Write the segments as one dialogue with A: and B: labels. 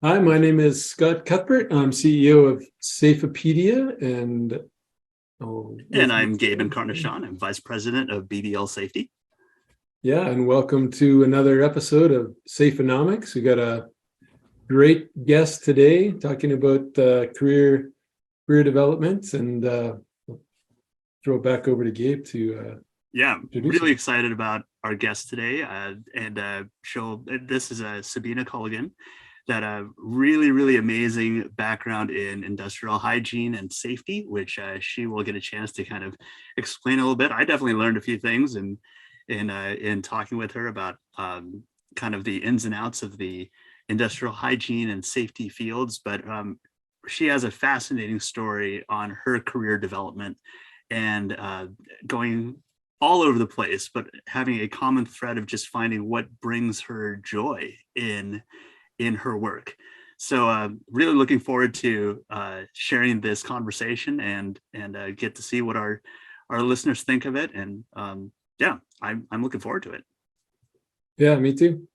A: Hi, my name is Scott Cuthbert. I'm CEO of Safeopedia, and
B: And I'm Gabe Encarnacion. I'm Vice President of BDL Safety.
A: Yeah, and welcome to another episode of Safeonomics. We got a great guest today talking about career development, and throw it back over to Gabe to
B: Really excited about our guest today. This is Subena Colligan, that a really amazing background in industrial hygiene and safety, which she will get a chance to kind of explain a little bit. I definitely learned a few things in talking with her about kind of the ins and outs of the industrial hygiene and safety fields. But she has a fascinating story on her career development and going all over the place, but having a common thread of just finding what brings her joy in her work. So really looking forward to sharing this conversation and get to see what our listeners think of it. And I'm looking forward to it.
A: Yeah, me too.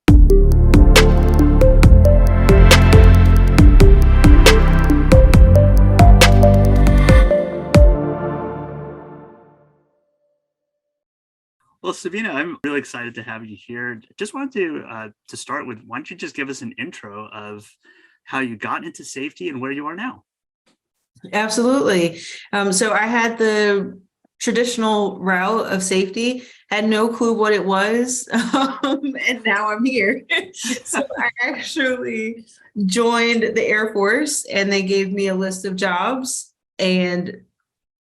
B: Well, Subena, I'm really excited to have you here. Just wanted to start with, why don't you just give us an intro of how you got into safety and where you are now?
C: Absolutely. So I had the traditional route of safety, had no clue what it was, and now I'm here. So I actually joined the Air Force, and they gave me a list of jobs, and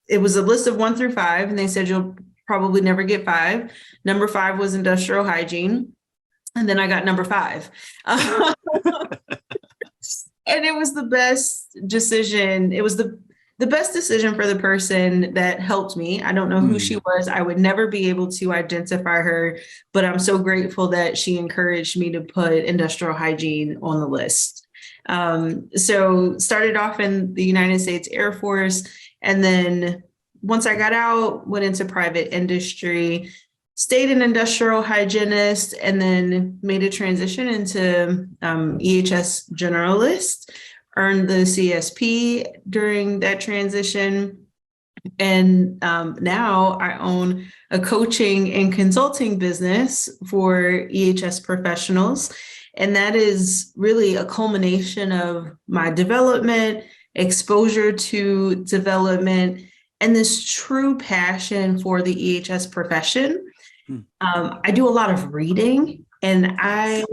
C: it was a list of 1 through 5, and they said you'll probably never get 5. Number 5 was industrial hygiene, and then I got number 5. And it was the best decision. It was the best decision for the person that helped me. I don't know who she was. I would never be able to identify her, but I'm so grateful that she encouraged me to put industrial hygiene on the list. So started off in the United States Air Force, and then once I got out, went into private industry, stayed an industrial hygienist, and then made a transition into EH&S generalist, earned the CSP during that transition. And now I own a coaching and consulting business for EH&S professionals. And that is really a culmination of my development, exposure to development, and this true passion for the EH&S profession. I do a lot of reading, and I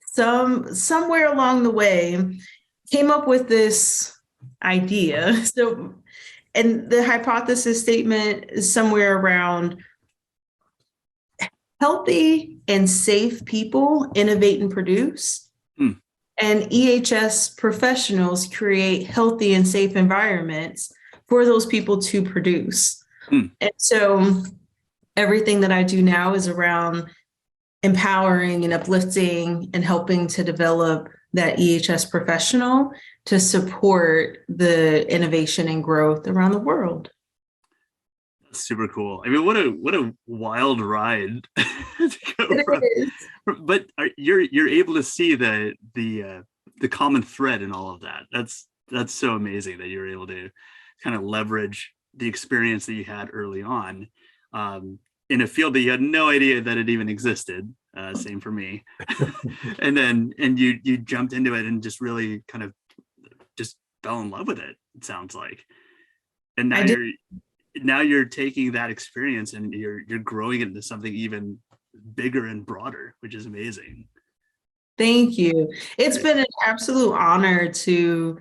C: somewhere along the way came up with this idea. So, and the hypothesis statement is somewhere around healthy and safe people innovate and produce. And EH&S professionals create healthy and safe environments for those people to produce. And so everything that I do now is around empowering and uplifting and helping to develop that EH&S professional to support the innovation and growth around the world.
B: That's super cool. I mean, what a wild ride to go from. But you're able to see the common thread in all of that. That's so amazing that you're able to kind of leverage the experience that you had early on in a field that you had no idea that it even existed. Same for me. and you jumped into it and just really kind of just fell in love with it, it sounds like. And now you're taking that experience and you're growing it into something even bigger and broader, which is amazing.
C: Thank you. It's been an absolute honor to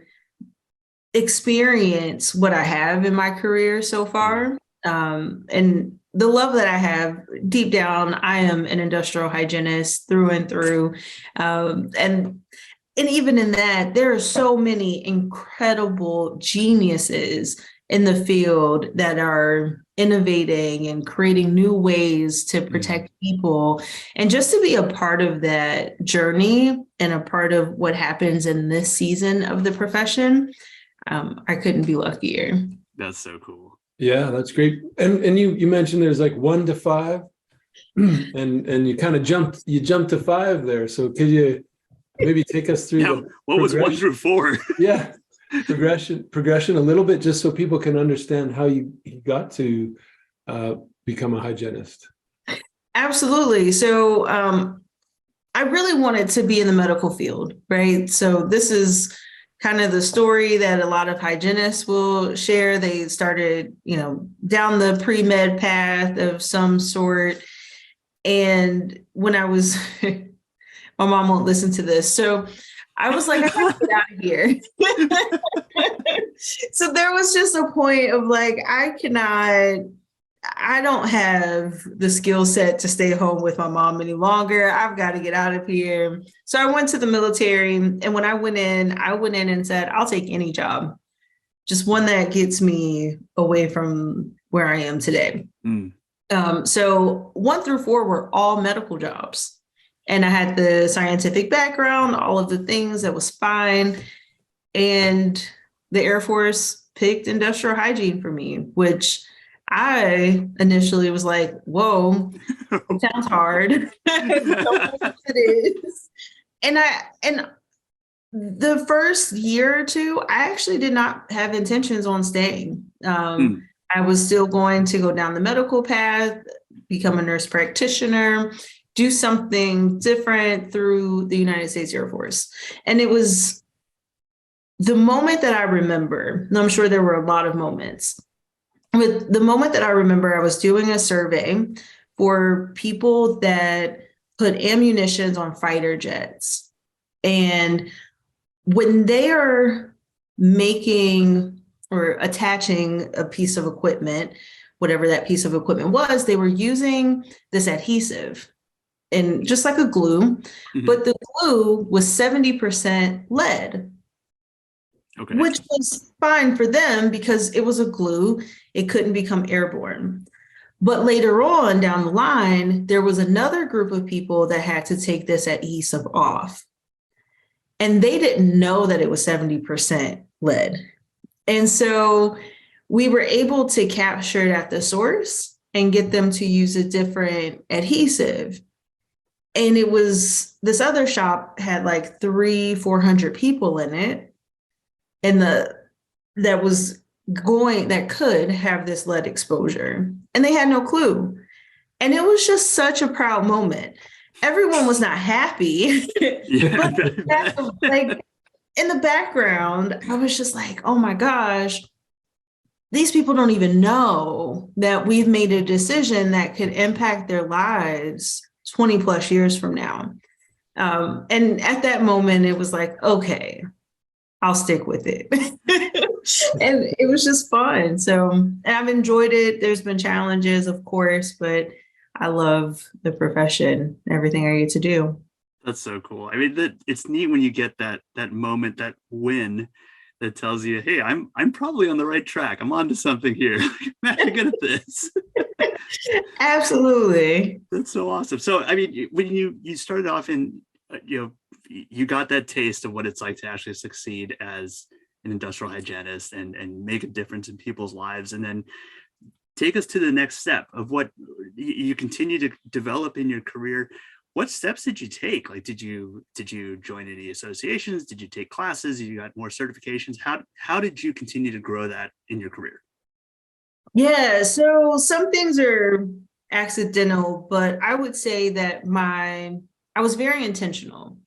C: experience what I have in my career so far. And the love that I have deep down, I am an industrial hygienist through and through. And even in that, there are so many incredible geniuses in the field that are innovating and creating new ways to protect people. And just to be a part of that journey and a part of what happens in this season of the profession, I couldn't be luckier.
B: That's so cool.
A: Yeah, that's great. And you mentioned there's like 1 to 5, and you kind of jumped to 5 there. So could you maybe take us through the
B: what was 1 through 4?
A: Yeah, progression a little bit, just so people can understand how you got to become a hygienist.
C: Absolutely. So I really wanted to be in the medical field, right? So this is kind of the story that a lot of hygienists will share. They started, down the pre-med path of some sort. And when I was, my mom won't listen to this. So I was like, I gotta get out of here. So there was just a point of like, I don't have the skill set to stay home with my mom any longer. I've got to get out of here. So I went to the military. And when I went in and said, I'll take any job, just one that gets me away from where I am today. So 1 through 4 were all medical jobs. And I had the scientific background, all of the things, that was fine. And the Air Force picked industrial hygiene for me, which I initially was like, whoa, it sounds hard. It is. And the first year or two, I actually did not have intentions on staying. I was still going to go down the medical path, become a nurse practitioner, do something different through the United States Air Force. And it was the moment that I remember, and I'm sure there were a lot of moments, but the moment that I remember, I was doing a survey for people that put ammunitions on fighter jets. And when they are making or attaching a piece of equipment, whatever that piece of equipment was, they were using this adhesive and just like a glue, but the glue was 70% lead. Okay. Which was fine for them because it was a glue. It couldn't become airborne. But later on down the line, there was another group of people that had to take this adhesive off. And they didn't know that it was 70% lead. And so we were able to capture it at the source and get them to use a different adhesive. And it was, this other shop had like 300-400 people in it. And that could have this lead exposure, and they had no clue. And it was just such a proud moment. Everyone was not happy, but like in the background, I was just like, oh my gosh, these people don't even know that we've made a decision that could impact their lives 20 plus years from now. And at that moment, it was like, okay, I'll stick with it. And it was just fun. So I've enjoyed it. There's been challenges, of course, but I love the profession, everything I get to do.
B: That's so cool. I mean, it's neat when you get that moment, that win that tells you, hey, I'm probably on the right track. I'm onto something here. I'm actually good at this.
C: Absolutely.
B: That's so awesome. So, I mean, when you started off in, you got that taste of what it's like to actually succeed as an industrial hygienist and make a difference in people's lives. And then take us to the next step of what you continue to develop in your career. What steps did you take? Like, did you join any associations? Did you take classes? You got more certifications? How did you continue to grow that in your career?
C: Yeah, so some things are accidental, but I would say that I was very intentional.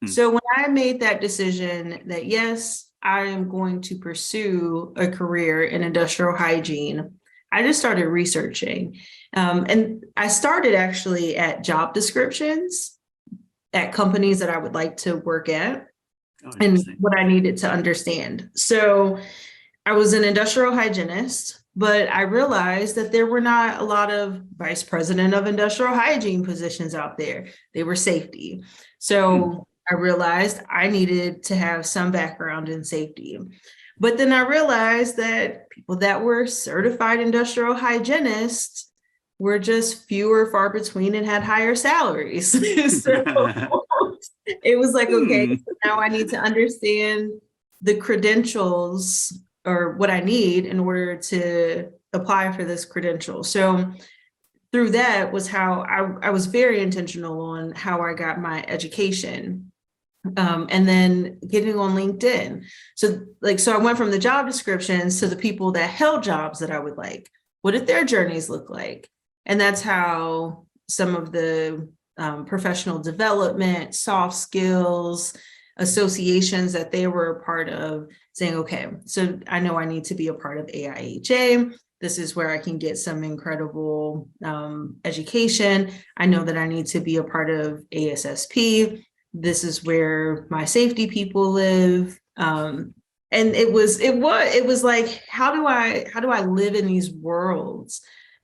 C: So when I made that decision that, yes, I am going to pursue a career in industrial hygiene, I just started researching. And I started actually at job descriptions at companies that I would like to work at and what I needed to understand. So I was an industrial hygienist, but I realized that there were not a lot of vice president of industrial hygiene positions out there. They were safety. So I realized I needed to have some background in safety. But then I realized that people that were certified industrial hygienists were just fewer, far between, and had higher salaries. So it was like, okay, so now I need to understand the credentials or what I need in order to apply for this credential. So through that was how I was very intentional on how I got my education. and then getting on LinkedIn. So I went from the job descriptions to the people that held jobs that I would like. What did their journeys look like? And that's how some of the professional development, soft skills, associations that they were a part of, saying, okay, so I know I need to be a part of AIHA. This is where I can get some incredible education. I know that I need to be a part of ASSP. This is where my safety people live. And it was like, how do I live in these worlds?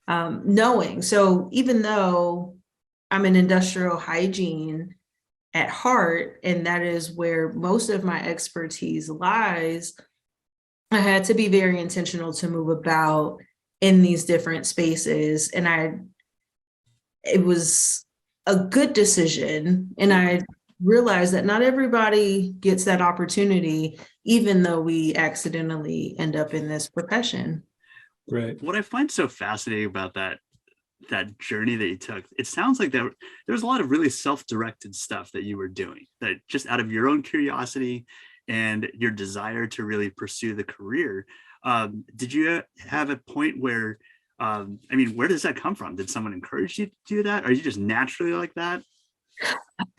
C: Knowing, so even though I'm in industrial hygiene at heart, and that is where most of my expertise lies, I had to be very intentional to move about in these different spaces. And it was a good decision. And I realized that not everybody gets that opportunity, even though we accidentally end up in this profession.
A: Right.
B: What I find so fascinating about that journey that you took, it sounds like there was a lot of really self-directed stuff that you were doing, that just out of your own curiosity and your desire to really pursue the career. Did you have a point where, where does that come from? Did someone encourage you to do that? Are you just naturally like that?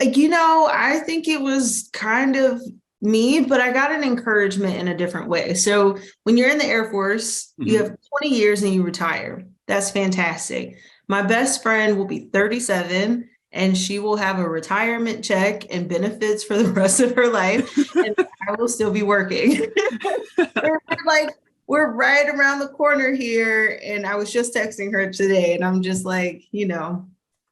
C: I think it was kind of me, but I got an encouragement in a different way. So when you're in the Air Force, you have 20 years and you retire. That's fantastic. My best friend will be 37 and she will have a retirement check and benefits for the rest of her life. And I will still be working. We're right around the corner here. And I was just texting her today and I'm just like,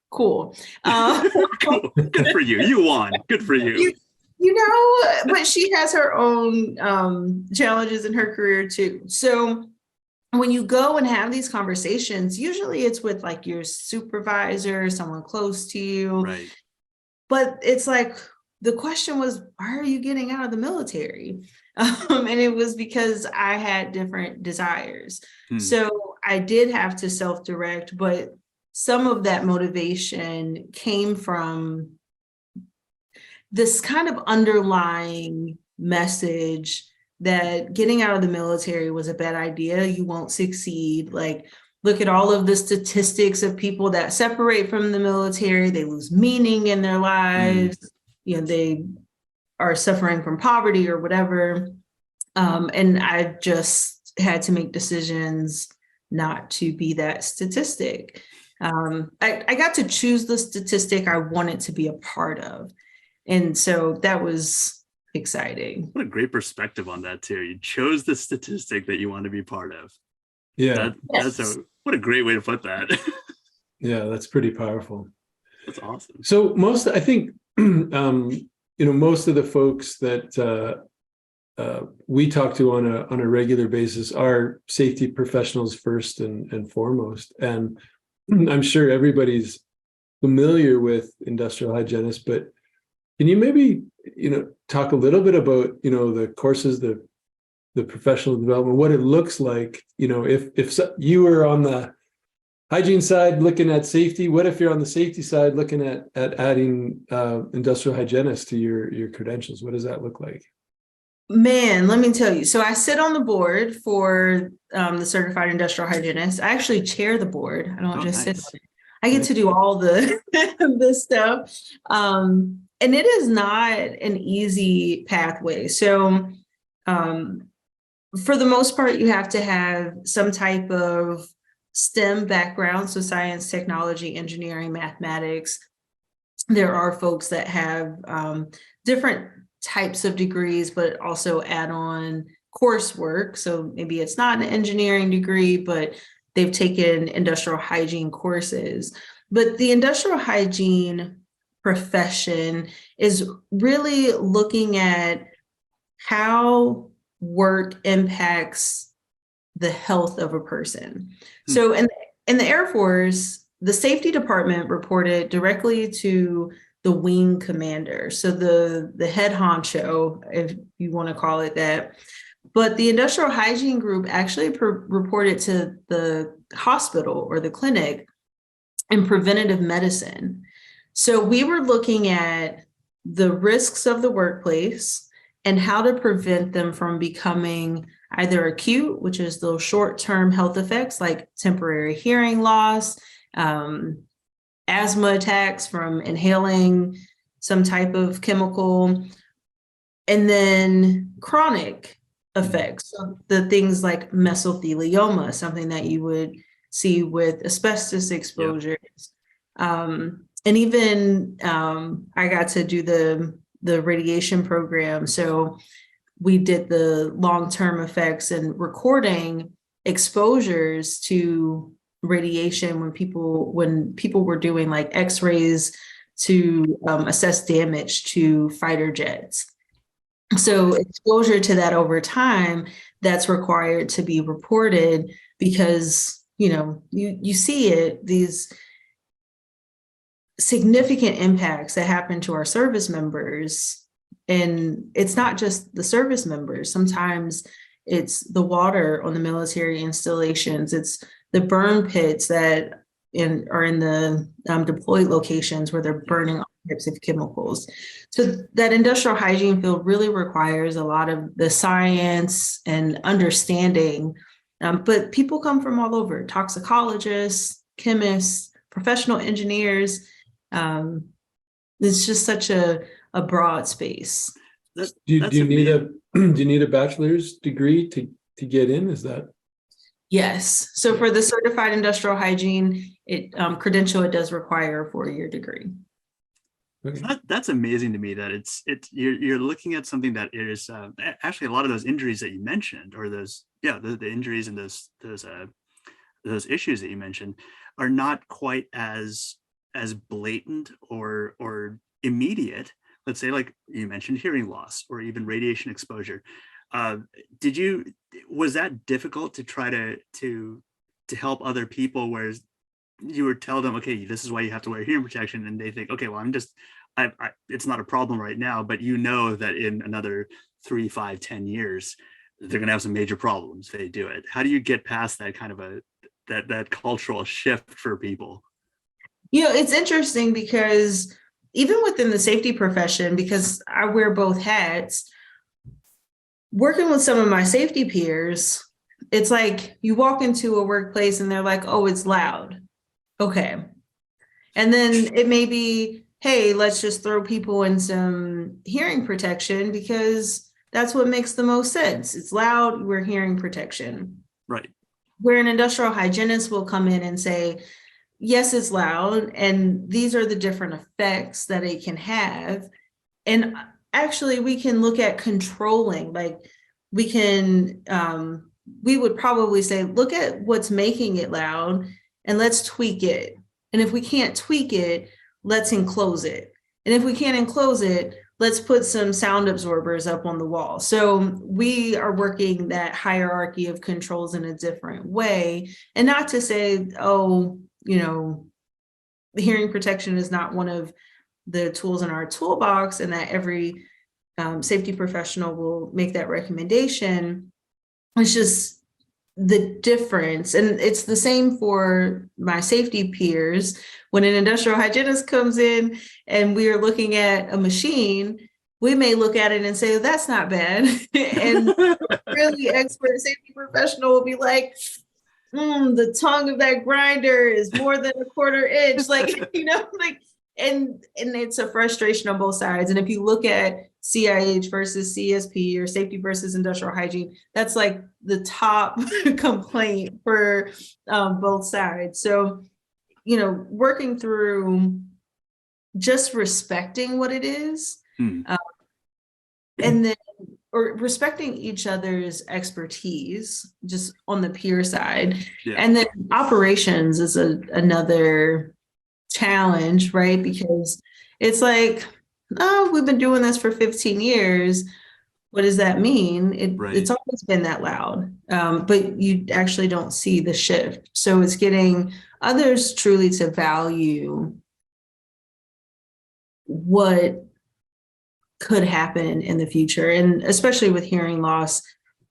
C: cool.
B: Cool. Good for you. You won. Good for you.
C: But she has her own challenges in her career too. So when you go and have these conversations, usually it's with like your supervisor, someone close to you.
B: Right.
C: But it's like, the question was, why are you getting out of the military? And it was because I had different desires. So I did have to self-direct, but some of that motivation came from this kind of underlying message that getting out of the military was a bad idea. You won't succeed. Like, look at all of the statistics of people that separate from the military. They lose meaning in their lives. They are suffering from poverty or whatever. And I just had to make decisions not to be that statistic. I got to choose the statistic I wanted to be a part of. And so that was exciting.
B: What a great perspective on that too. You chose the statistic that you want to be part of.
A: Yeah.
B: What a great way to put that.
A: Yeah, that's pretty powerful.
B: That's awesome.
A: So I think, most of the folks that we talk to on a regular basis are safety professionals first and foremost. And I'm sure everybody's familiar with industrial hygienists, but can you maybe, talk a little bit about, the courses, the professional development, what it looks like, if you were on the hygiene side looking at safety, what if you're on the safety side looking at adding industrial hygienists to your credentials? What does that look like?
C: Man, let me tell you. So I sit on the board for the Certified Industrial Hygienist. I actually chair the board. I don't just sit on it. I get to do all the stuff. And it is not an easy pathway. So for the most part, you have to have some type of STEM background. So science, technology, engineering, mathematics. There are folks that have different types of degrees, but also add on coursework. So maybe it's not an engineering degree, but they've taken industrial hygiene courses. But the industrial hygiene profession is really looking at how work impacts the health of a person. So in the Air Force, the safety department reported directly to the wing commander. So the head honcho, if you want to call it that. But the industrial hygiene group actually reported to the hospital or the clinic in preventative medicine. So we were looking at the risks of the workplace and how to prevent them from becoming either acute, which is those short-term health effects like temporary hearing loss, asthma attacks from inhaling some type of chemical, and then chronic effects. So the things like mesothelioma, something that you would see with asbestos exposures. Yep. And even I got to do the radiation program. So we did the long-term effects and recording exposures to radiation when people were doing like x-rays to assess damage to fighter jets. So exposure to that over time, that's required to be reported because, you see it, these significant impacts that happen to our service members. And it's not just the service members. Sometimes it's the water on the military installations. It's the burn pits that are in the deployed locations where they're burning all types of chemicals. So that industrial hygiene field really requires a lot of the science and understanding. But people come from all over: toxicologists, chemists, professional engineers. It's just such a broad space.
A: Do you need a bachelor's degree to get in? Is that?
C: Yes. So for the certified industrial hygiene, credential, it does require a 4-year degree.
B: Okay. That's amazing to me that you're looking at something that is actually a lot of those injuries that you mentioned, or the injuries and those issues that you mentioned are not quite as blatant or immediate. Let's say, like you mentioned, hearing loss or even radiation exposure. Was that difficult to try to help other people, whereas you would tell them, okay, this is why you have to wear hearing protection, and they think, okay, well, it's not a problem right now, but that in another 3, 5, 10 years, they're going to have some major problems if they do it. How do you get past that kind of that cultural shift for people?
C: It's interesting because even within the safety profession, because I wear both hats, working with some of my safety peers, it's like you walk into a workplace and they're like, oh, it's loud. Okay. And then it may be, hey, let's just throw people in some hearing protection because that's what makes the most sense. It's loud, we're hearing protection.
B: Right.
C: Where an industrial hygienist will come in and say, yes, it's loud, and these are the different effects that it can have. And actually, we can look at controlling, like we would probably say, look at what's making it loud and let's tweak it. And if we can't tweak it, let's enclose it. And if we can't enclose it, let's put some sound absorbers up on the wall. So we are working that hierarchy of controls in a different way. And not to say, the hearing protection is not one of the tools in our toolbox and that every safety professional will make that recommendation. It's just the difference. And it's the same for my safety peers. When an industrial hygienist comes in and we are looking at a machine, we may look at it and say, that's not bad. And really expert safety professional will be like, the tongue of that grinder is more than a 1/4 inch. And it's a frustration on both sides. And if you look at CIH versus CSP or safety versus industrial hygiene, that's like the top complaint for both sides. So, working through just respecting what it is, and then or respecting each other's expertise just on the peer side. Yeah. And then operations is another challenge, right? Because it's like, oh, we've been doing this for 15 years. What does that mean? It's always been that loud, but you actually don't see the shift. So it's getting others truly to value what could happen in the future. And especially with hearing loss,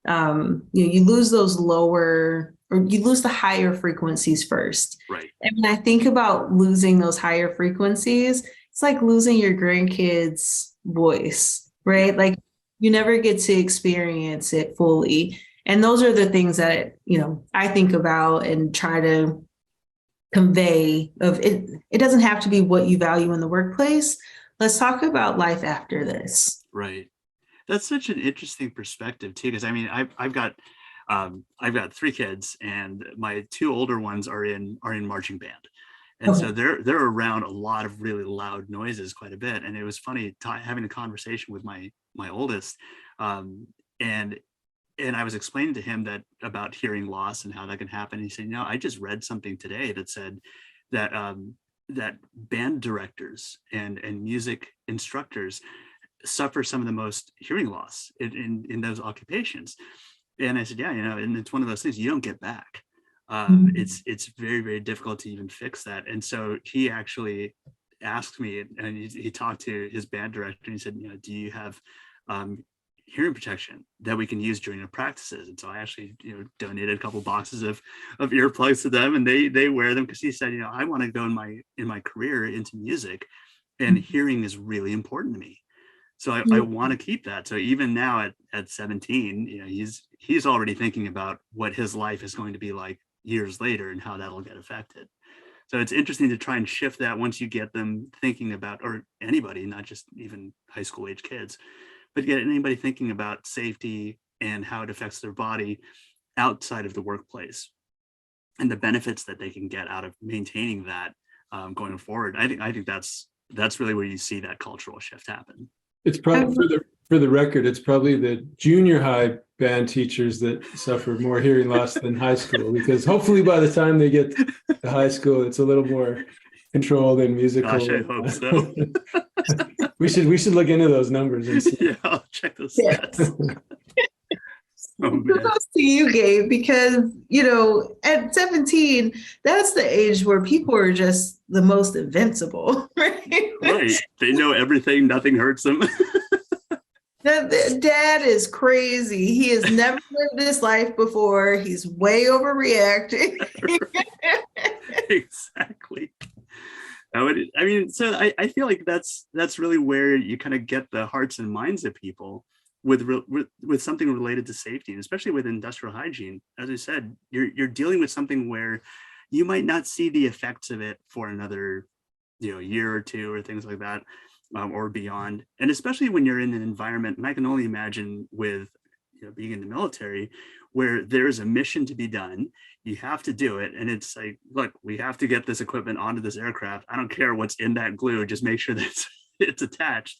C: you lose those lower, or you lose the higher frequencies first.
B: Right.
C: And when I think about losing those higher frequencies, it's like losing your grandkids voice, right? Like you never get to experience it fully. And those are the things that, I think about and try to convey of it. It doesn't have to be what you value in the workplace. Let's talk about life after this.
B: Right. That's such an interesting perspective too, because I mean, I've got 3 kids, and my 2 older ones are in marching band, and so they're around a lot of really loud noises quite a bit. And it was funny having a conversation with my oldest, and I was explaining to him that about hearing loss and how that can happen. He said, I just read something today that said that that band directors and music instructors suffer some of the most hearing loss in those occupations. And I said, yeah, and it's one of those things you don't get back. It's very, very difficult to even fix that. And so he actually asked me, and he talked to his band director, and he said, do you have hearing protection that we can use during our practices? And so I actually, donated a couple boxes of earplugs to them, and they wear them, because he said, I want to go in my career into music, and hearing is really important to me. So I want to keep that. So even now at 17, he's already thinking about what his life is going to be like years later and how that'll get affected. So it's interesting to try and shift that once you get them thinking about, or anybody, not just even high school age kids, but get anybody thinking about safety and how it affects their body outside of the workplace and the benefits that they can get out of maintaining that going forward. I think that's really where you see that cultural shift happen.
A: It's probably, for the record, it's probably the junior high band teachers that suffer more hearing loss than high school, because hopefully by the time they get to high school, it's a little more controlled and musical.
B: Gosh, I hope so.
A: we should look into those numbers and see.
B: Yeah, I'll check those stats.
C: Kudos to you, Gabe, because at 17, that's the age where people are just the most invincible, right?
B: Right. They know everything, nothing hurts them.
C: Dad is crazy. He has never lived this life before. He's way overreacting.
B: Exactly. So I feel like that's really where you kind of get the hearts and minds of people with something related to safety, and especially with industrial hygiene. As I said, you're dealing with something where you might not see the effects of it for another year or two or things like that, or beyond. And especially when you're in an environment, and I can only imagine with being in the military, where there is a mission to be done, you have to do it, and it's like, look, we have to get this equipment onto this aircraft. I don't care what's in that glue, just make sure that it's attached.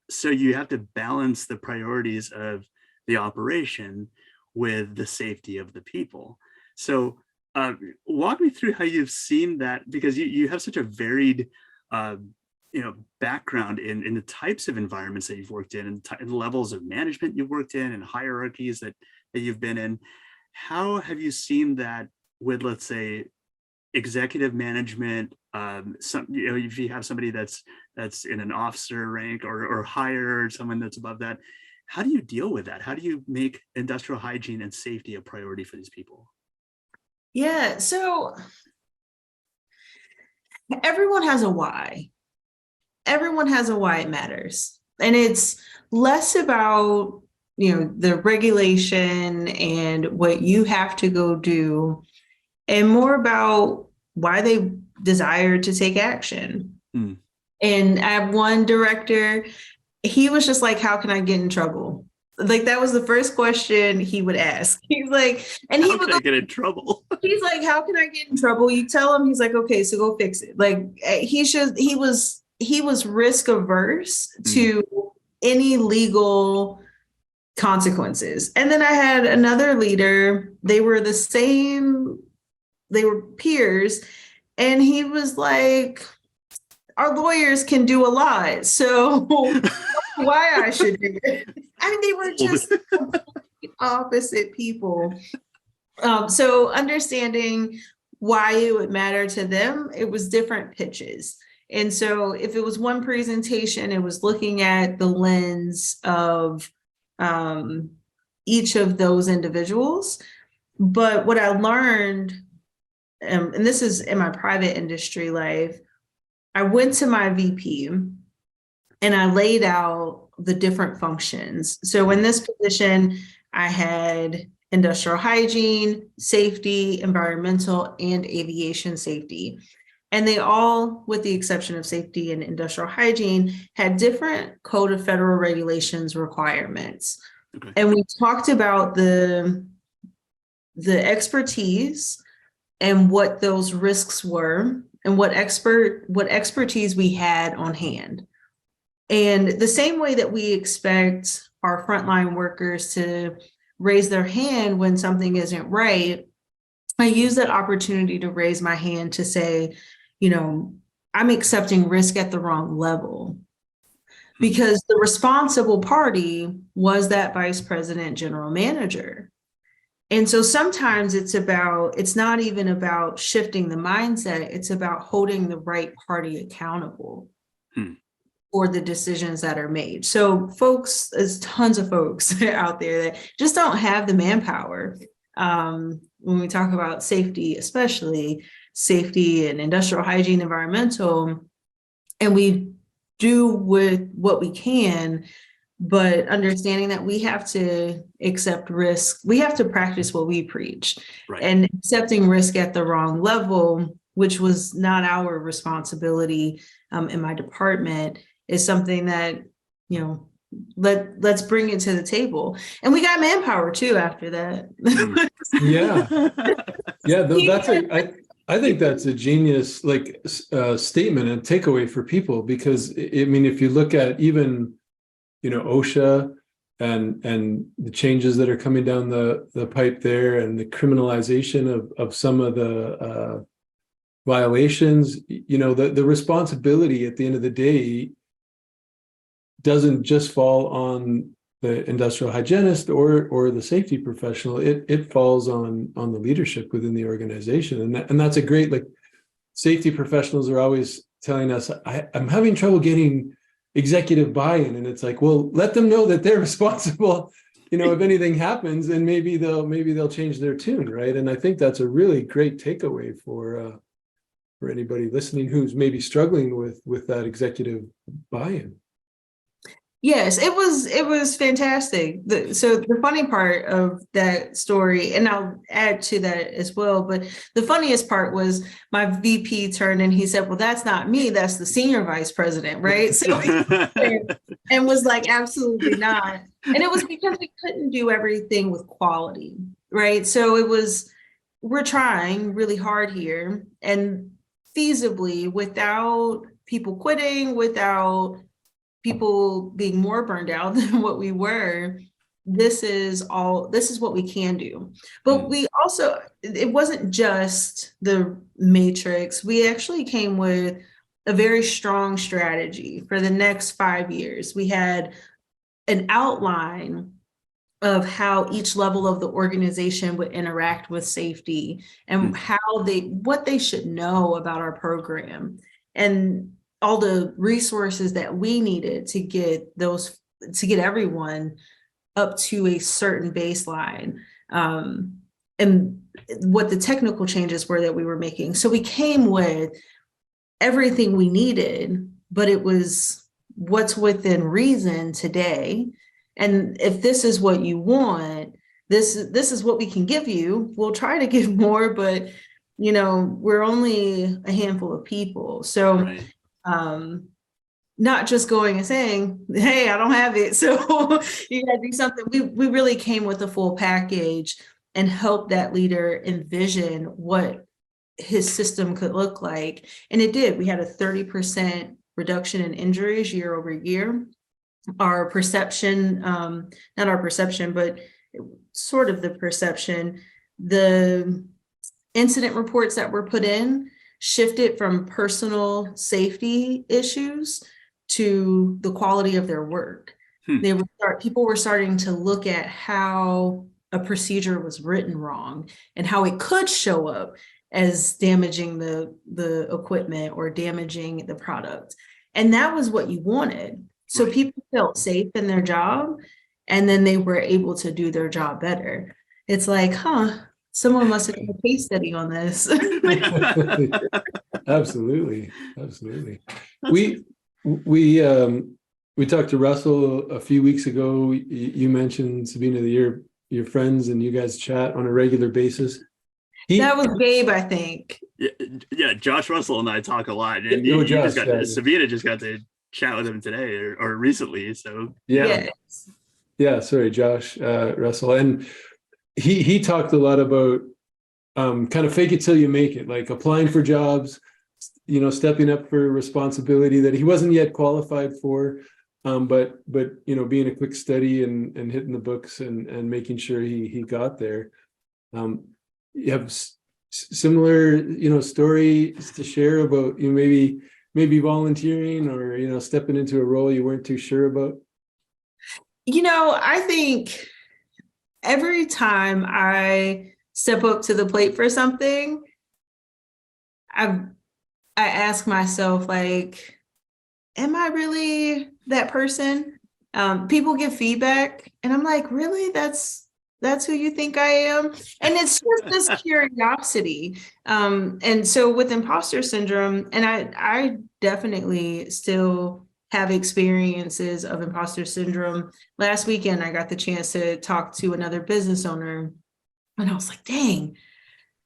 B: So you have to balance the priorities of the operation with the safety of the people. So walk me through how you've seen that, because you have such a varied background in the types of environments that you've worked in, and levels of management you've worked in, and hierarchies that you've been in. How have you seen that with, let's say, executive management? If you have somebody that's in an officer rank or higher, or someone that's above that, how do you deal with that? How do you make industrial hygiene and safety a priority for these people?
C: Yeah, so everyone has a why. Everyone has a why it matters. And it's less about, the regulation and what you have to go do, and more about why they desire to take action. And I have one director, he was just like, how can I get in trouble? Like, that was the first question he would ask. He's like, and he would
B: get in trouble.
C: He's like, how can I get in trouble? You tell him, he's like, okay, so go fix it. Like, he was risk averse to any legal consequences. And then I had another leader, they were peers, and he was like, our lawyers can do a lot, so why I should do it. I mean, they were just opposite people. So understanding why it would matter to them, it was different pitches. And so if it was one presentation, it was looking at the lens of each of those individuals. But what I learned, and this is in my private industry life, I went to my VP and I laid out the different functions. So in this position, I had industrial hygiene, safety, environmental, and aviation safety. And they all, with the exception of safety and industrial hygiene, had different Code of Federal Regulations requirements. Okay. And we talked about the expertise and what those risks were and what expertise we had on hand. And the same way that we expect our frontline workers to raise their hand when something isn't right, I use that opportunity to raise my hand to say, I'm accepting risk at the wrong level, because the responsible party was that vice president general manager. And so sometimes it's not even about shifting the mindset, it's about holding the right party accountable for the decisions that are made. So folks, there's tons of folks out there that just don't have the manpower. When we talk about safety, especially safety and industrial hygiene, environmental, and we do with what we can, but understanding that we have to accept risk, we have to practice what we preach. Right. And accepting risk at the wrong level, which was not our responsibility in my department, is something that, let's bring it to the table. And we got manpower too after that.
A: Yeah. I think that's a genius statement and takeaway for people, because if you look at even OSHA and the changes that are coming down the pipe there, and the criminalization of some of the violations, the responsibility at the end of the day doesn't just fall on the industrial hygienist or the safety professional. It falls on the leadership within the organization, and that's a great, safety professionals are always telling us, I'm having trouble getting executive buy-in, and it's like, well, let them know that they're responsible, if anything happens, and maybe they'll change their tune, right? And I think that's a really great takeaway for anybody listening who's maybe struggling with that executive buy-in.
C: Yes, it was fantastic. So the funny part of that story, and I'll add to that as well, but the funniest part was my VP turned and he said, well, that's not me, that's the senior vice president, right? So and was like, absolutely not. And it was because we couldn't do everything with quality, right? So we're trying really hard here, and feasibly, without people quitting, without people being more burned out than what we were, this is what we can do. But we also, it wasn't just the matrix. We actually came with a very strong strategy for the next 5 years. We had an outline of how each level of the organization would interact with safety, and what they should know about our program, and all the resources that we needed to get everyone up to a certain baseline, and what the technical changes were that we were making. So we came with everything we needed, but it was what's within reason today. And if this is what you want, this is what we can give you. We'll try to give more, but we're only a handful of people. So right. Not just going and saying, hey, I don't have it, so you gotta do something. We really came with a full package and helped that leader envision what his system could look like. And it did. We had a 30% reduction in injuries year over year. Our perception, not our perception, but sort of the perception, the incident reports that were put in shifted from personal safety issues to the quality of their work. People were starting to look at how a procedure was written wrong and how it could show up as damaging the equipment or damaging the product. And that was what you wanted. So right. People felt safe in their job, and then they were able to do their job better. It's like, someone must have done a case study on this.
A: Absolutely. We we talked to Russell a few weeks ago. You mentioned, Subena, that your friends and you guys chat on a regular basis.
C: That was Gabe, I think.
B: Yeah, Josh Russell and I talk a lot, and Subena just got to chat with him today or recently. So
A: yeah. Sorry, Josh Russell, and he talked a lot about kind of fake it till you make it, like applying for jobs, stepping up for responsibility that he wasn't yet qualified for, but being a quick study and hitting the books and making sure he got there. You have similar stories to share about maybe volunteering or stepping into a role you weren't too sure about?
C: I think every time I step up to the plate for something, I ask myself, like, am I really that person? People give feedback and I'm like, really? That's who you think I am? And it's just this curiosity. And so with imposter syndrome, and I definitely still have experiences of imposter syndrome. Last weekend, I got the chance to talk to another business owner and I was like, dang,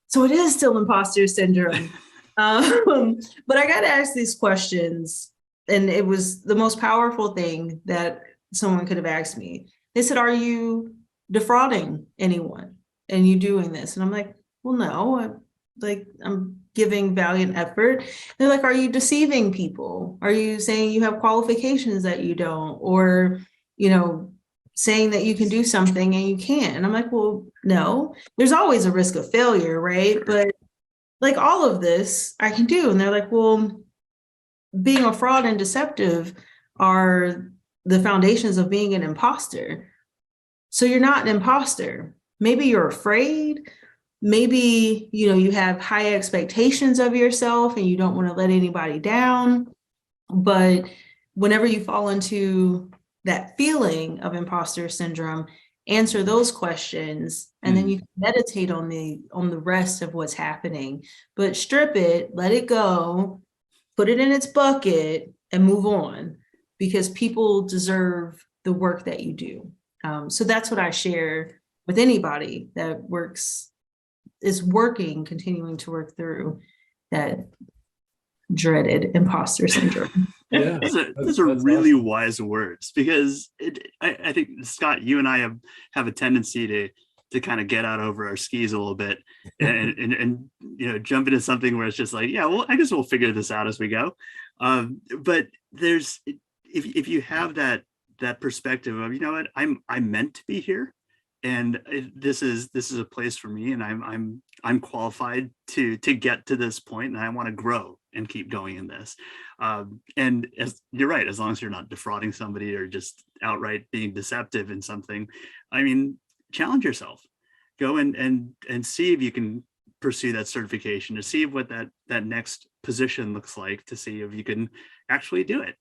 C: so it is still imposter syndrome. But I got to ask these questions, and it was the most powerful thing that someone could have asked me. They said, are you defrauding anyone and you doing this? And I'm like, well, no, I'm giving valiant effort. They're like, are you deceiving people? Are you saying you have qualifications that you don't, or saying that you can do something and you can't? And I'm like, well, no, there's always a risk of failure, right? But like all of this I can do. And they're like, well, being a fraud and deceptive are the foundations of being an imposter. So you're not an imposter. Maybe you're afraid. Maybe, you have high expectations of yourself and you don't want to let anybody down. But whenever you fall into that feeling of imposter syndrome, answer those questions, and then you can meditate on the rest of what's happening. But strip it, let it go, put it in its bucket, and move on, because people deserve the work that you do. So that's what I share with anybody that continuing to work through that dreaded imposter syndrome.
B: Yeah, those are really awesome, wise words, because I think, Scott, you and I have a tendency to kind of get out over our skis a little bit and jump into something where it's just like, yeah, well, I guess we'll figure this out as we go. But there's, if you have that perspective of, what, I'm meant to be here, and this is a place for me, and I'm qualified to get to this point, and I want to grow and keep going in this. And as you're right, as long as you're not defrauding somebody or just outright being deceptive in something, challenge yourself. Go and see if you can pursue that certification, to see what that next position looks like, to see if you can actually do it.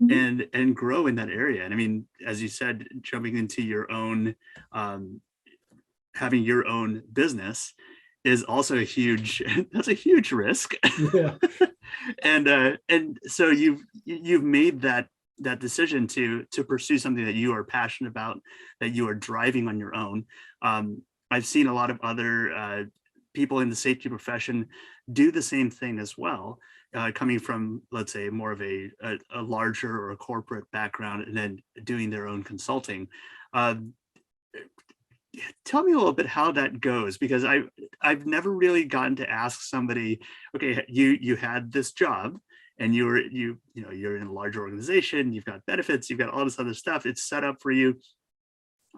B: Mm-hmm. and grow in that area. And as you said, jumping into your own, having your own business is also that's a huge risk. Yeah. And so you've made that decision to pursue something that you are passionate about, that you are driving on your own. I've seen a lot of other people in the safety profession do the same thing as well. Coming from, let's say, more of a larger or a corporate background, and then doing their own consulting. Tell me a little bit how that goes, because I've never really gotten to ask somebody, okay, you had this job and you're in a large organization, you've got benefits, you've got all this other stuff, it's set up for you,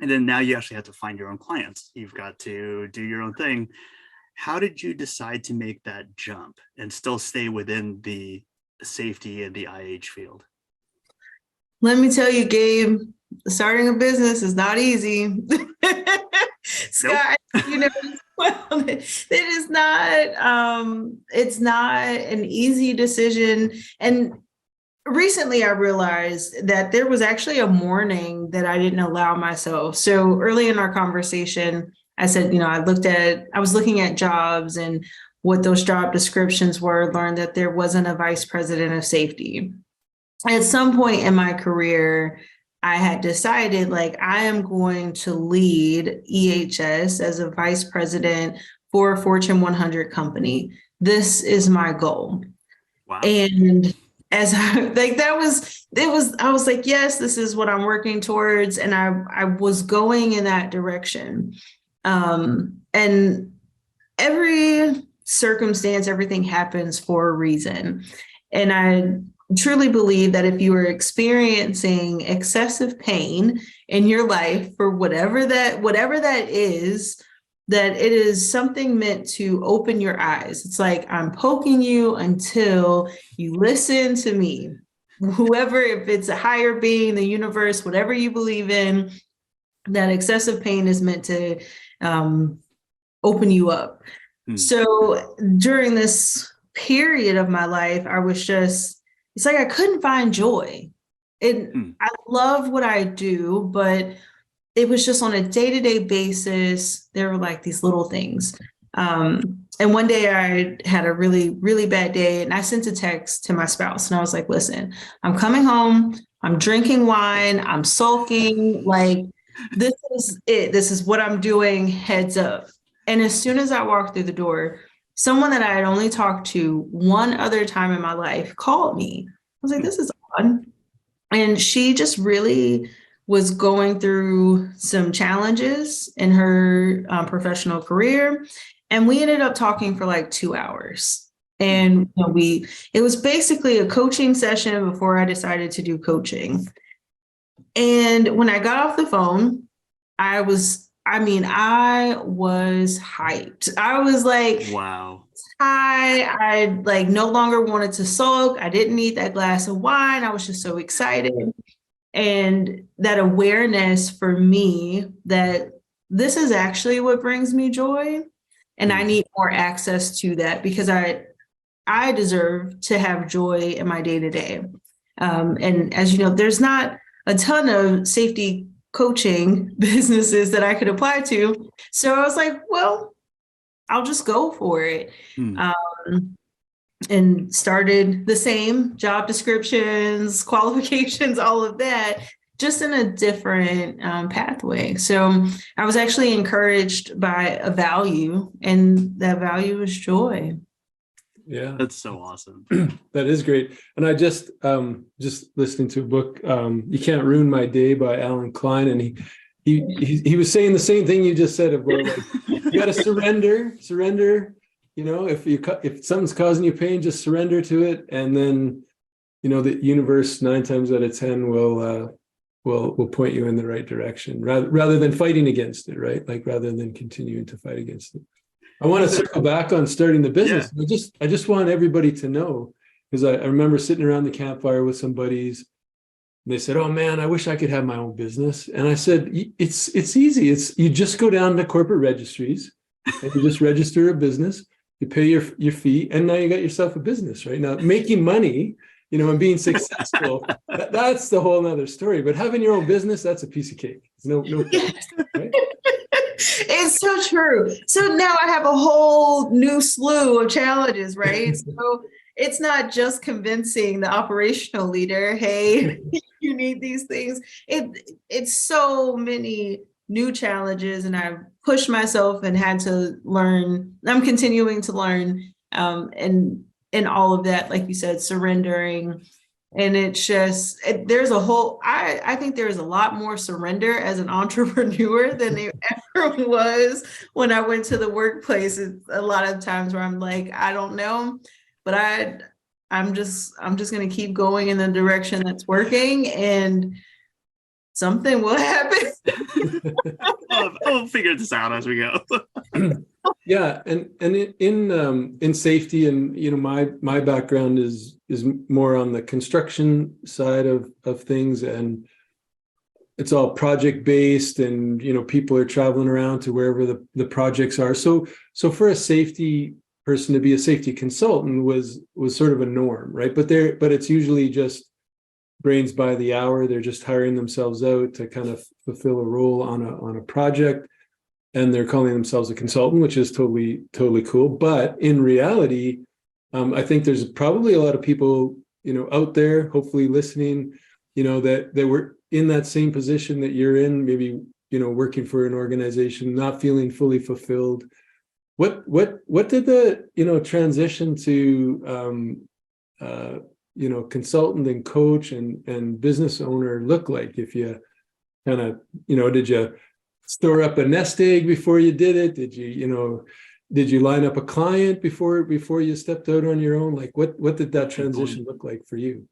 B: and then now you actually have to find your own clients, you've got to do your own thing. How did you decide to make that jump and still stay within the safety and the IH field?
C: Let me tell you, Gabe, starting a business is not easy. Scott,
B: nope.
C: It is not, it's not an easy decision. And recently I realized that there was actually a morning that I didn't allow myself. So early in our conversation, I said, I was looking at jobs and what those job descriptions were, learned that there wasn't a vice president of safety. at some point in my career, I had decided like I am going to lead EH&S as a vice president for a Fortune 100 company. This is my goal.
B: Wow.
C: And as I like I was like, yes, this is what I'm working towards. And I was going in that direction. And every circumstance, everything happens for a reason. And I truly believe that if you are experiencing excessive pain in your life for whatever that is, that it is something meant to open your eyes. It's like I'm poking you until you listen to me. Whoever, if it's a higher being, the universe, whatever you believe in, that excessive pain is meant to open you up. So during this period of my life, I was just, it's like I couldn't find joy. I love what I do, but it was just on a day-to-day basis. There were like these little things. And one day I had a really, really bad day and I sent a text to my spouse and I was like, listen, I'm coming home. I'm drinking wine. I'm sulking. Like, this is it. This is what I'm doing. Heads up. And as soon as I walked through the door, someone that I had only talked to one other time in my life called me. I was like, this is odd. And she just really was going through some challenges in her professional career. And we ended up talking for like 2 hours. And it was basically a coaching session before I decided to do coaching. And when I got off the phone, I was hyped. I was like,
B: wow.
C: I like no longer wanted to sulk. I didn't need that glass of wine. I was just so excited. And that awareness for me that this is actually what brings me joy. And I need more access to that because I deserve to have joy in my day-to-day. And as you know, there's not a ton of safety coaching businesses that I could apply to. So I was like, well, I'll just go for it. And started the same job descriptions, qualifications, all of that, just in a different pathway. So I was actually encouraged by a value, and that value is joy.
A: Yeah,
B: that's so awesome.
A: That is great. And I just listening to a book, You Can't Ruin My Day by Alan Klein, and he was saying the same thing you just said about like, you got to surrender. You know, if something's causing you pain, just surrender to it, and then the universe 9 times out of 10 will point you in the right direction rather than fighting against it, right? Like rather than continuing to fight against it. I want to circle back on starting the business. Yeah. I just want everybody to know, because I remember sitting around the campfire with some buddies, and they said, "Oh man, I wish I could have my own business." And I said, "It's easy. You just go down to corporate registries and you just register a business. You pay your fee, and now you got yourself a business, right? Now making money, and being successful, that's the whole nother story. But having your own business, that's a piece of cake. It's no problem, right?
C: It's so true. So now I have a whole new slew of challenges, right? So it's not just convincing the operational leader, hey, you need these things. It's so many new challenges, and I've pushed myself and had to learn. I'm continuing to learn, and all of that, like you said, surrendering. And it's just, there's a whole, I think there's a lot more surrender as an entrepreneur than there ever was when I went to the workplace. It's a lot of times where I'm like, I don't know, but I'm just going to keep going in the direction that's working, and something will happen.
B: I'll figure this out as we go.
A: Yeah, and in safety, and my background is more on the construction side of things, and it's all project based, and people are traveling around to wherever the projects are. So for a safety person to be a safety consultant was sort of a norm, right? But it's usually just brains by the hour. They're just hiring themselves out to kind of fulfill a role on a project, and they're calling themselves a consultant, which is totally cool. But in reality, I think there's probably a lot of people out there, hopefully listening, that were in that same position that you're in, maybe, working for an organization, not feeling fully fulfilled. What did the, transition to, consultant and coach and business owner look like? If you kind of, did you store up a nest egg before you did it? Did you line up a client before you stepped out on your own? Like what did that transition look like for you?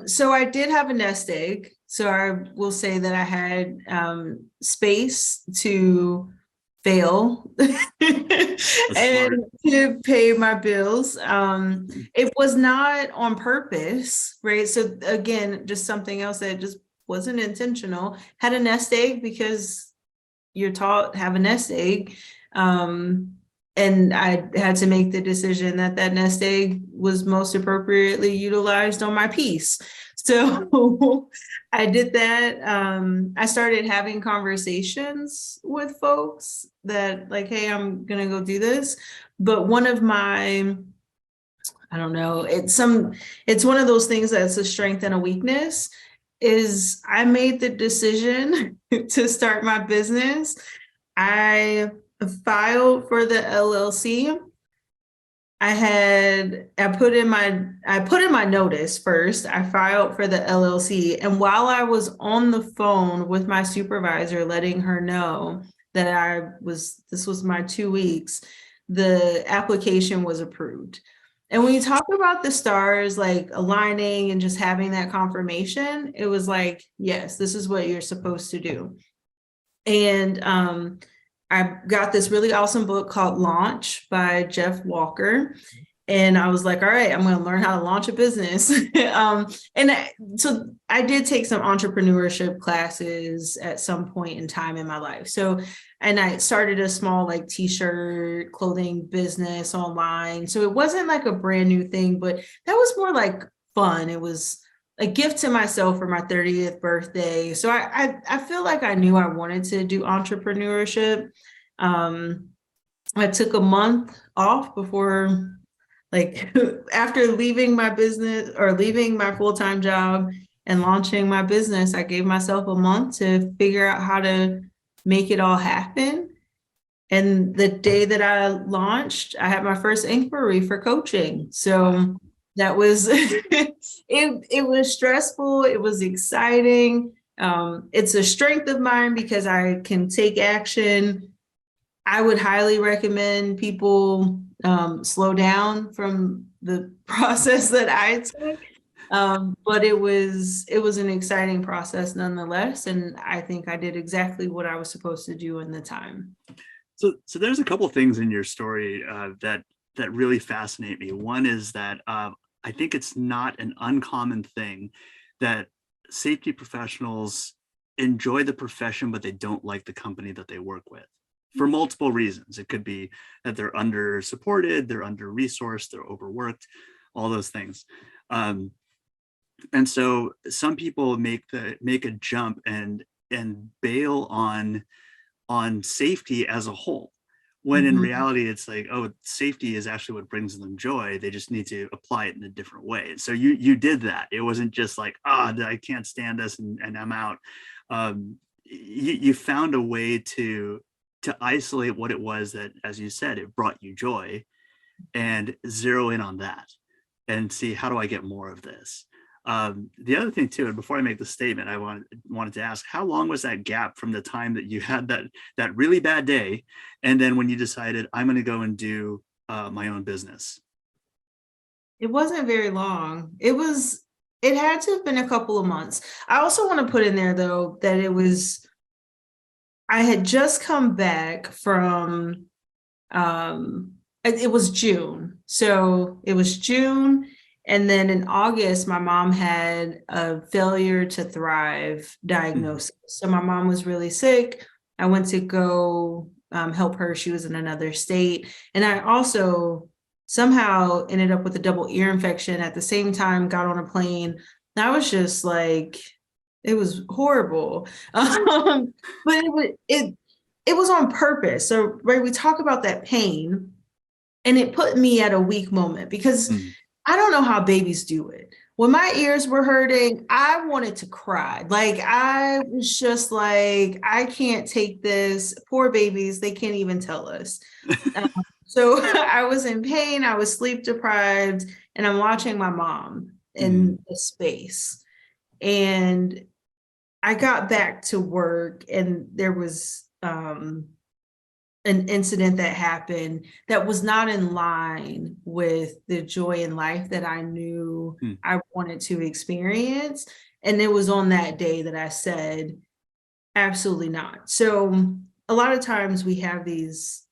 C: So I did have a nest egg. So I will say that I had space to fail and to pay my bills. It was not on purpose, right? So again, just something else that just wasn't intentional. Had a nest egg because you're taught have a nest egg. And I had to make the decision that nest egg was most appropriately utilized on my piece. So I did that. I started having conversations with folks that like, hey, I'm going to go do this. But one of my, I don't know, it's one of those things that's a strength and a weakness, is I made the decision to start my business. I filed for the LLC. I put in my notice first. I filed for the LLC. And while I was on the phone with my supervisor, letting her know that this was my 2 weeks, the application was approved. And when you talk about the stars like aligning and just having that confirmation, it was like, yes, this is what you're supposed to do. And I got this really awesome book called Launch by Jeff Walker. And I was like, all right, I'm going to learn how to launch a business. So I did take some entrepreneurship classes at some point in time in my life. And I started a small like t-shirt clothing business online. So it wasn't like a brand new thing, but that was more like fun. It was a gift to myself for my 30th birthday. So I feel like I knew I wanted to do entrepreneurship. I took a month off before, like after leaving my business or leaving my full-time job and launching my business, I gave myself a month to figure out how to make it all happen. And the day that I launched, I had my first inquiry for coaching. So that was, it was stressful. It was exciting. It's a strength of mine because I can take action. I would highly recommend people slow down from the process that I took. But it was an exciting process nonetheless. And I think I did exactly what I was supposed to do in the time.
B: So there's a couple of things in your story that really fascinate me. One is that I think it's not an uncommon thing that safety professionals enjoy the profession, but they don't like the company that they work with for multiple reasons. It could be that they're under supported, they're under resourced, they're overworked, all those things. And so some people make a jump and bail on safety as a whole, when in reality it's like, oh, safety is actually what brings them joy. They just need to apply it in a different way. So you did that. It wasn't just like, I can't stand this and I'm out. You found a way to isolate what it was that, as you said, it brought you joy, and zero in on that and see, how do I get more of this? The other thing too, and before I make the statement, I wanted to ask, how long was that gap from the time that you had that really bad day, and then when you decided, I'm going to go and do my own business?
C: It wasn't very long. It had to have been a couple of months. I also want to put in there though, that I had just come back from, it was June. So it was June. And then in August, my mom had a failure to thrive diagnosis. So my mom was really sick. I went to go help her. She was in another state. And I also somehow ended up with a double ear infection at the same time, got on a plane. And I was just like, it was horrible. But it was on purpose. So, right, we talk about that pain, and it put me at a weak moment because I don't know how babies do it. When my ears were hurting, I wanted to cry. Like, I was just like, I can't take this. Poor babies, they can't even tell us. So I was in pain, I was sleep deprived, and I'm watching my mom in the space. And I got back to work, and there was an incident that happened that was not in line with the joy in life that I knew I wanted to experience. And it was on that day that I said, absolutely not. So a lot of times we have these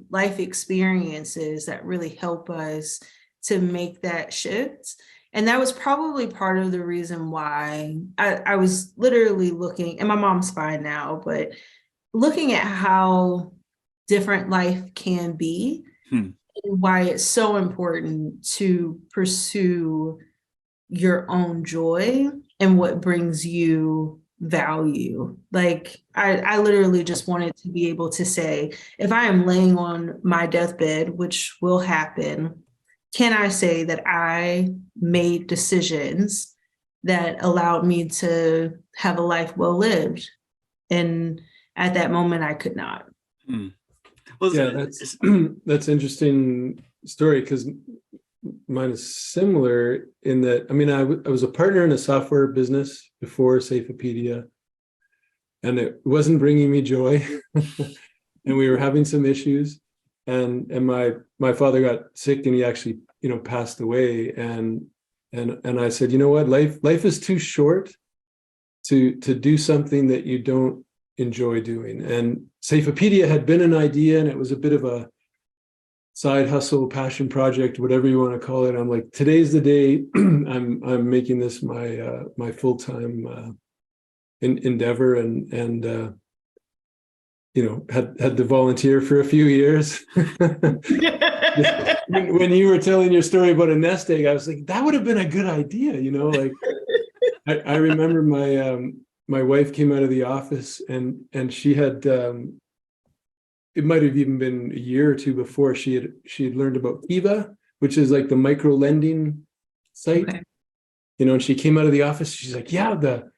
C: life experiences that really help us to make that shift. And that was probably part of the reason why I was literally looking, and my mom's fine now, but looking at how different life can be and why it's so important to pursue your own joy and what brings you value. Like, I literally just wanted to be able to say, if I am laying on my deathbed, which will happen, can I say that I made decisions that allowed me to have a life well lived? And at that moment, I could not.
B: Well,
A: Yeah, that's interesting story, because mine is similar in that, I mean, I was a partner in a software business before Safeopedia, and it wasn't bringing me joy, and we were having some issues, and my father got sick, and he actually, passed away, and I said, you know what, life is too short to do something that you don't enjoy doing. And Safeopedia had been an idea, and it was a bit of a side hustle, passion project, whatever you want to call it. I'm like, today's the day. I'm making this my full-time endeavor, and had to volunteer for a few years. When you were telling your story about a nest egg, I was like, that would have been a good idea. Like, I remember my wife came out of the office, and she had it might have even been a year or two before she had learned about Kiva, which is like the micro lending site.
C: Okay.
A: And she came out of the office, she's like, yeah, the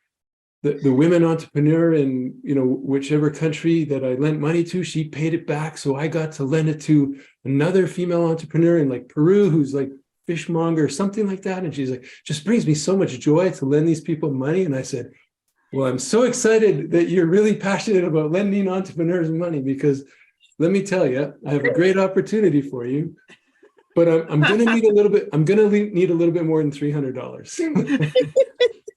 A: women entrepreneur in whichever country that I lent money to, she paid it back, so I got to lend it to another female entrepreneur in like Peru who's like fishmonger or something like that. And she's like, just brings me so much joy to lend these people money. And I said, well, I'm so excited that you're really passionate about lending entrepreneurs money, because let me tell you, I have a great opportunity for you, but I'm going to need a little bit. I'm going to need a little bit more than $300.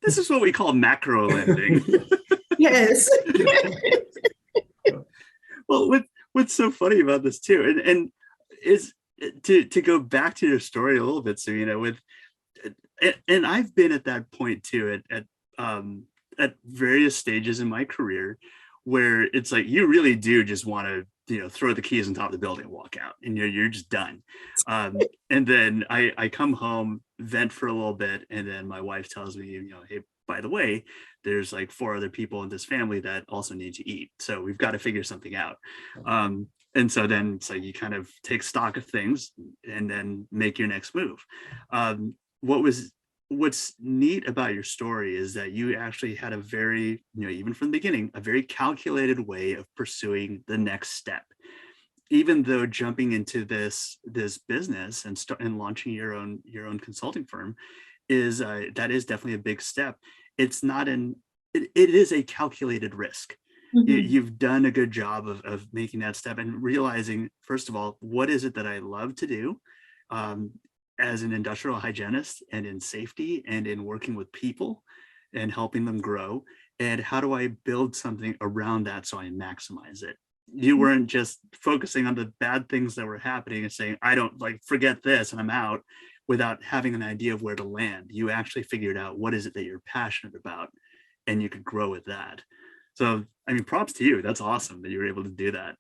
B: This is what we call macro lending.
C: Yes.
B: Well, what's so funny about this too, and is to go back to your story a little bit, Subena, and I've been at that point too, at various stages in my career, where it's like you really do just want to throw the keys on top of the building and walk out, and you're just done. And then I come home, vent for a little bit, and then my wife tells me, hey, by the way, there's like 4 other people in this family that also need to eat, so we've got to figure something out. And so then it's like you kind of take stock of things and then make your next move. What's neat about your story is that you actually had a very, even from the beginning, a very calculated way of pursuing the next step. Even though jumping into this business and launching your own consulting firm is that is definitely a big step. It's not it is a calculated risk. You've done a good job of making that step and realizing, first of all, what is it that I love to do? As an industrial hygienist, and in safety, and in working with people and helping them grow, and how do I build something around that so I maximize it? You weren't just focusing on the bad things that were happening and saying, I don't forget this and I'm out, without having an idea of where to land. You actually figured out what is it that you're passionate about, and you could grow with that. So, I mean, props to you. That's awesome that you were able to do that.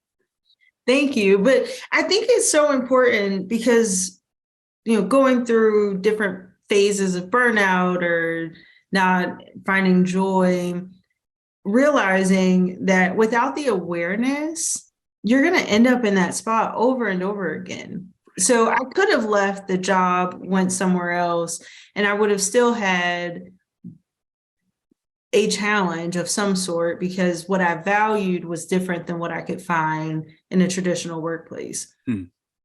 C: Thank you. But I think it's so important because going through different phases of burnout or not finding joy, realizing that without the awareness, you're going to end up in that spot over and over again. So I could have left the job, went somewhere else, and I would have still had a challenge of some sort because what I valued was different than what I could find in a traditional workplace.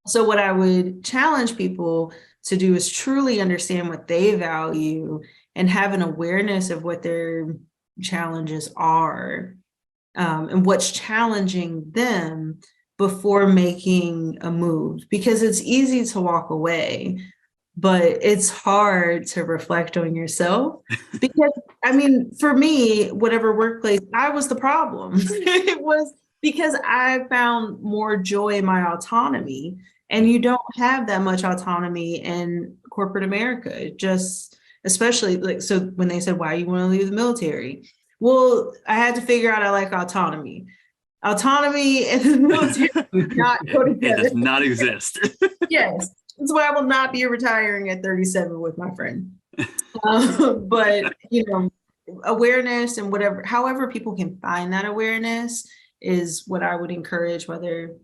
C: So what I would challenge people to do is truly understand what they value and have an awareness of what their challenges are, and what's challenging them before making a move, because it's easy to walk away, but it's hard to reflect on yourself. Because I mean, for me, whatever workplace, I was the problem. It was because I found more joy in my autonomy, and you don't have that much autonomy in corporate America. Just especially like, so when they said, why you want to leave the military? Well, I had to figure out I like autonomy. Autonomy and the military do not go
B: It
C: together.
B: does not exist.
C: Yes, that's why I will not be retiring at 37 with my friend. But you know, awareness and whatever, however people can find that awareness is what I would encourage. Whether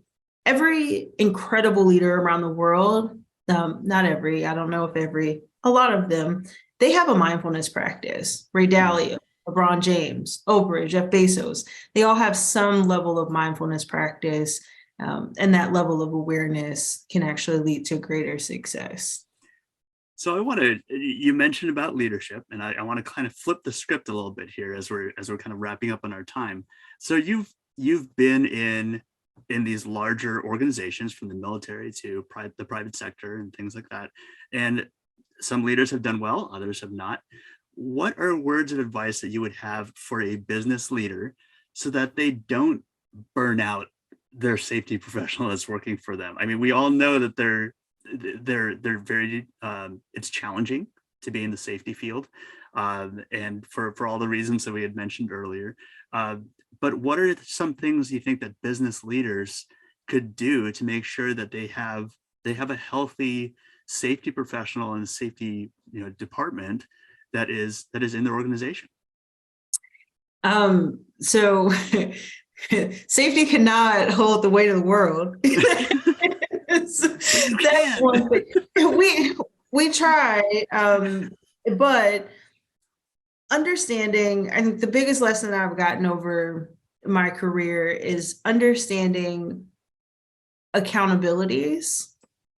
C: every incredible leader around the world, not every, I don't know if every, a lot of them, they have a mindfulness practice. Ray Dalio, LeBron James, Oprah, Jeff Bezos, they all have some level of mindfulness practice. And that level of awareness can actually lead to greater success.
B: So I want to, you mentioned about leadership, and I want to kind of flip the script a little bit here as we're kind of wrapping up on our time. So you've been in these larger organizations, from the military to the private sector and things like that. And some leaders have done well, others have not. What are words of advice that you would have for a business leader so that they don't burn out their safety professional that's working for them? I mean, we all know that they're very, it's challenging to be in the safety field, and for all the reasons that we had mentioned earlier. But what are some things you think that business leaders could do to make sure that they have a healthy safety professional and safety department that is in their organization?
C: So safety cannot hold the weight of the world. That's one thing. We try, but understanding, I think the biggest lesson that I've gotten over my career is understanding accountabilities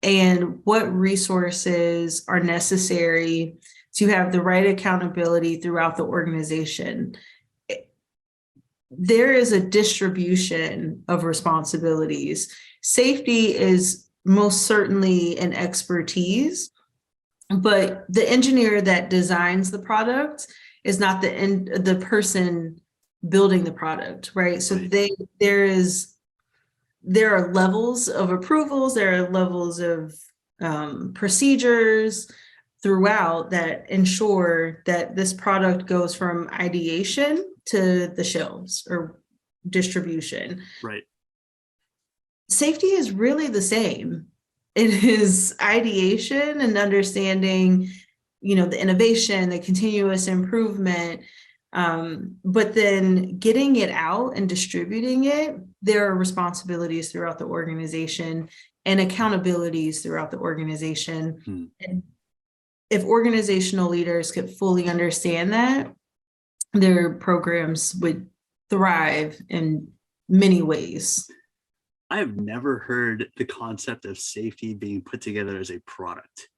C: and what resources are necessary to have the right accountability throughout the organization. There is a distribution of responsibilities. Safety is most certainly an expertise, but the engineer that designs the product is not the person building the product, right? So there are levels of approvals, there are levels of procedures throughout that ensure that this product goes from ideation to the shelves or distribution.
B: Right.
C: Safety is really the same. It is ideation and understanding, the innovation, the continuous improvement, but then getting it out and distributing it. There are responsibilities throughout the organization and accountabilities throughout the organization. And if organizational leaders could fully understand that, their programs would thrive in many ways.
B: I have never heard the concept of safety being put together as a product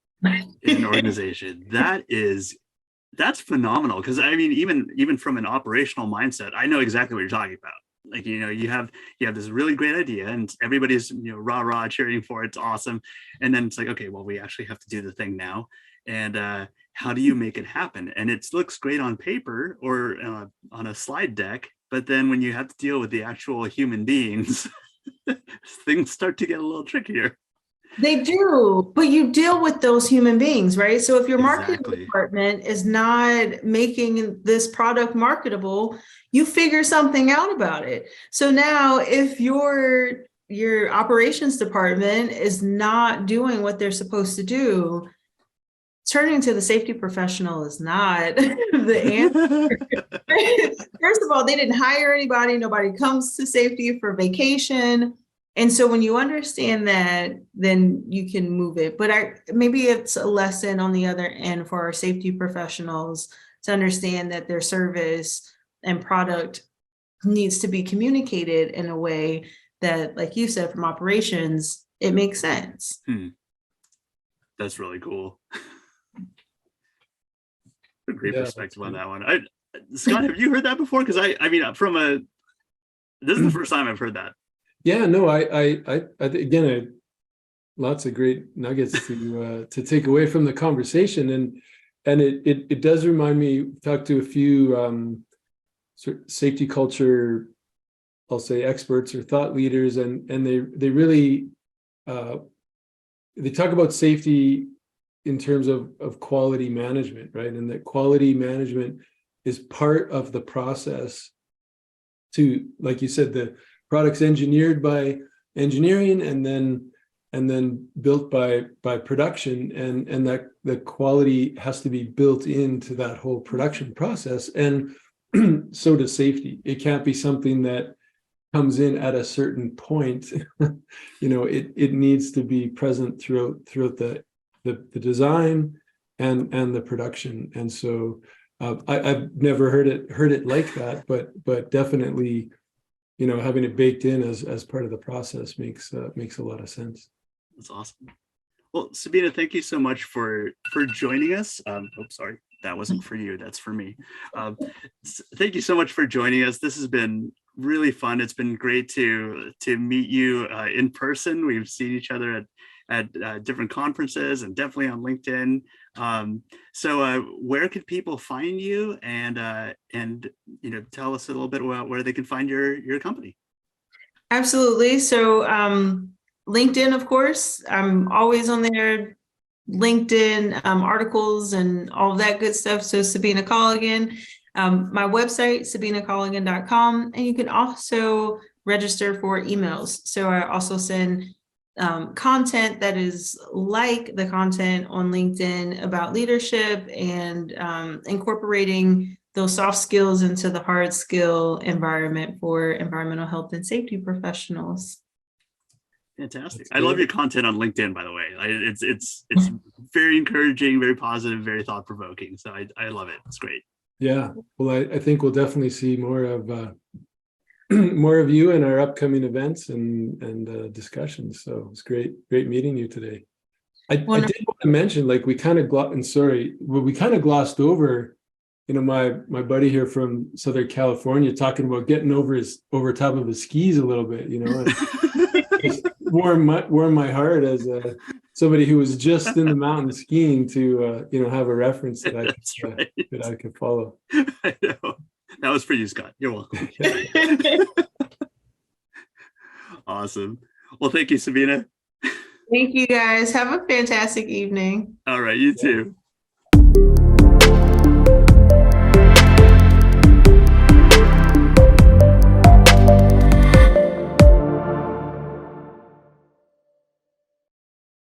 B: in an organization. That's phenomenal. Because I mean, even from an operational mindset, I know exactly what you're talking about. Like, you have this really great idea and everybody's, rah cheering for it. It's awesome. And then it's like, okay, well, we actually have to do the thing now. And how do you make it happen? And it looks great on paper or on a slide deck, but then when you have to deal with the actual human beings, things start to get a little trickier.
C: They do, but you deal with those human beings, right? So if your marketing department is not making this product marketable, you figure something out about it. So now if your operations department is not doing what they're supposed to do, turning to the safety professional is not the answer. First of all, they didn't hire anybody. Nobody comes to safety for vacation. And so when you understand that, then you can move it. But maybe it's a lesson on the other end for our safety professionals to understand that their service and product needs to be communicated in a way that, like you said, from operations, it makes sense.
B: That's really cool. A great
A: Yeah,
B: perspective on that one. Scott, have you heard that before? Because I mean, this is the first time I've heard that.
A: Yeah, no, again, lots of great nuggets to take away from the conversation, and it does remind me. Talked to a few sort of safety culture, I'll say, experts or thought leaders, and they really they talk about safety in terms of quality management, right? And that quality management is part of the process to, like you said, the products engineered by engineering and then built by production, and that the quality has to be built into that whole production process. And so does safety. It can't be something that comes in at a certain point. It needs to be present throughout the design and the production. And so I've never heard it like that, but definitely, having it baked in as part of the process makes a lot of sense.
B: That's awesome. Well, Subena, thank you so much for joining us. Sorry, that wasn't for you. That's for me. Thank you so much for joining us. This has been really fun. It's been great to meet you in person. We've seen each other at different conferences and definitely on LinkedIn. So where could people find you, and tell us a little bit about where they can find your company?
C: Absolutely. So LinkedIn, of course, I'm always on there. LinkedIn articles and all of that good stuff. So Subena Colligan, my website, SabenaColligan.com, and you can also register for emails. So I also send content that is like the content on LinkedIn about leadership and incorporating those soft skills into the hard skill environment for environmental health and safety professionals.
B: Fantastic. I love your content on LinkedIn, by the way. It's very encouraging, very positive, very thought-provoking. So I love it. It's great.
A: Yeah. Well, I think we'll definitely see more of you in our upcoming events and discussions. So it's great meeting you today. I did want to mention, like, we kind of glossed over, my buddy here from Southern California talking about getting over top of his skis a little bit, and just warm my heart as somebody who was just in the mountains skiing to have a reference that I could follow.
B: I know. That was for you, Scott. You're welcome. Awesome. Well, thank you, Subena.
C: Thank you, guys. Have a fantastic evening.
B: All right, you too.